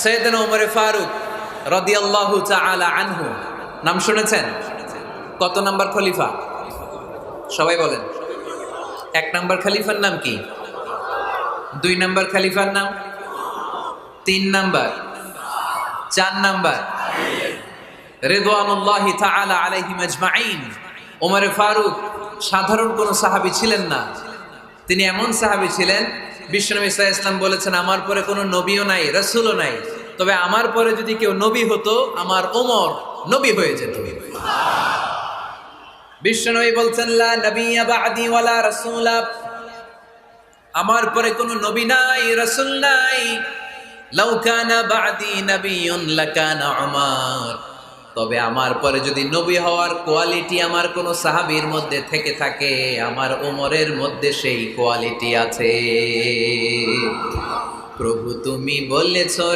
সাইয়েদনা ওমর ফারুক রাদিয়াল্লাহু তাআলা আনহু নাম শুনেছেন? কত নাম্বার খলিফা? সবাই বলেন। 1 নাম্বার খলিফার নাম কি? 2 নাম্বার খলিফার নাম? 3 নাম্বার? 4 নাম্বার? রিদওয়ানুল্লাহি তাআলা আলাইহিম আজমাইন। ওমর ফারুক সাধারণ কোন সাহাবী ছিলেন না, তিনি এমন সাহাবী ছিলেন বিশ্বনবী সাল্লাল্লাহু আলাইহি ওয়াসাল্লাম বলেছেন আমার পরে কোনো নবীও নাই, রাসূলও নাই, তবে আমার পরে যদি কেউ নবী হতো আমার ওমর নবী হয়ে যেত। বিশ্বনবী বলছেন লা নবিয়্যা বা'দি ওয়ালা রাসূলা, আমার পরে কোনো নবী নাই, রাসূল নাই। লাউ কানা বা'দি নাবিয়্যুন লাকানা উমর, তবে আমার পরে যদি নবী হওয়ার কোয়ালিটি আমার কোন সাহাবীর মধ্যে থেকে থাকে, আমার ওমরের মধ্যে সেই কোয়ালিটি আছে। প্রভু তুমি বলেছো